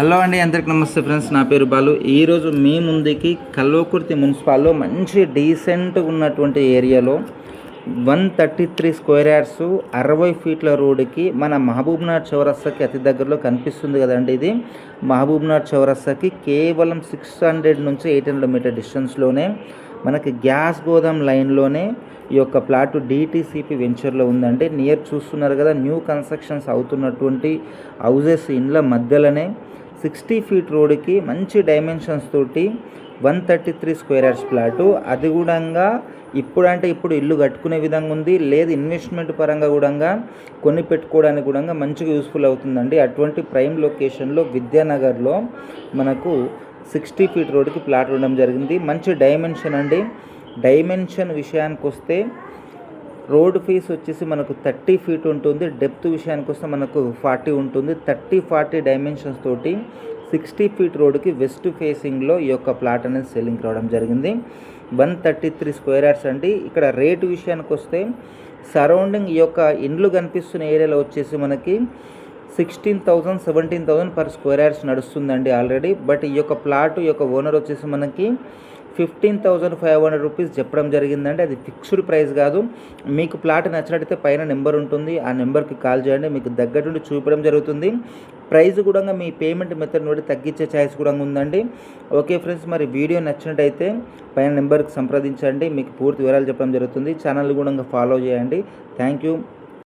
Hello అండి, అందరికి నమస్తే ఫ్రెండ్స్. నా పేరు బాలు. ఈరోజు మీ ముందుకి కల్వకుర్తి మున్సిపాల్లో మంచి డీసెంట్గా ఉన్నటువంటి ఏరియాలో 133 స్క్వేర్ యార్డ్స్ 60 ఫీట్ల రోడ్డుకి మన మహబూబ్నగర్ చౌరస్తాకి అతి దగ్గరలో కనిపిస్తుంది కదండి. ఇది మహబూబ్నగర్ చౌరస్తాకి కేవలం 600 నుంచి 800 మీటర్ డిస్టెన్స్లోనే మనకి గ్యాస్ గోదాం లైన్లోనే ఈ యొక్క ప్లాట్ డిటీసీపీ వెంచర్లో ఉందండి. నియర్ చూస్తున్నారు కదా, న్యూ కన్స్ట్రక్షన్స్ అవుతున్నటువంటి హౌజెస్ ఇండ్ల మధ్యలోనే 60 ఫీట్ రోడ్డుకి మంచి డైమెన్షన్స్ తోటి 133 స్క్వేర్ యార్డ్స్ ప్లాటు. అది కూడా ఇప్పుడు ఇల్లు కట్టుకునే విధంగా ఉంది, లేదు ఇన్వెస్ట్మెంట్ పరంగా కూడా కొని పెట్టుకోవడానికి కూడా మంచిగా యూస్ఫుల్ అవుతుందండి. అటువంటి ప్రైమ్ లొకేషన్లో విద్యానగర్లో మనకు 60 ఫీట్ రోడ్డుకి ప్లాట్ ఉండడం జరిగింది. మంచి డైమెన్షన్ అండి. డైమెన్షన్ విషయానికి వస్తే రోడ్ ఫేస్ వచ్చేసి మనకు 30 ఫీట్ ఉంటుంది. డెప్త్ విషయానికి వస్తే మనకు 40 ఉంటుంది. 30-40 డైమెన్షన్స్ తోటి 60 ఫీట్ రోడ్డుకి వెస్ట్ ఫేసింగ్లో ఈ యొక్క ప్లాట్ అనేది సెల్లింగ్ రావడం జరిగింది. 133 స్క్వేర్ యార్డ్స్ అండి. ఇక్కడ రేటు విషయానికి వస్తే సరౌండింగ్ ఈ యొక్క ఇండ్లు కనిపిస్తున్న ఏరియాలో వచ్చేసి మనకి 16,000 17,000 పర్ స్క్వేర్ యార్డ్స్ నడుస్తుందండి ఆల్రెడీ. బట్ ఈ యొక్క ప్లాట్ యొక్క ఓనర్ వచ్చేసి మనకి 15,500 రూపీస్ చెప్పడం జరిగిందండి. అది ఫిక్స్డ్ ప్రైస్ కాదు. మీకు ప్లాట్ నచ్చినట్టయితే పైన నెంబర్ ఉంటుంది, ఆ నెంబర్కి కాల్ చేయండి, మీకు దగ్గర నుండి చూపడం జరుగుతుంది. ప్రైస్ కూడా మీ పేమెంట్ మెథడ్ నుండి తగ్గించే ఛాయిస్ కూడా ఉందండి. ఓకే ఫ్రెండ్స్, మరి వీడియో నచ్చినట్టయితే పైన నెంబర్కి సంప్రదించండి, మీకు పూర్తి వివరాలు చెప్పడం జరుగుతుంది. ఛానల్ కూడా ఫాలో చేయండి. Thank you.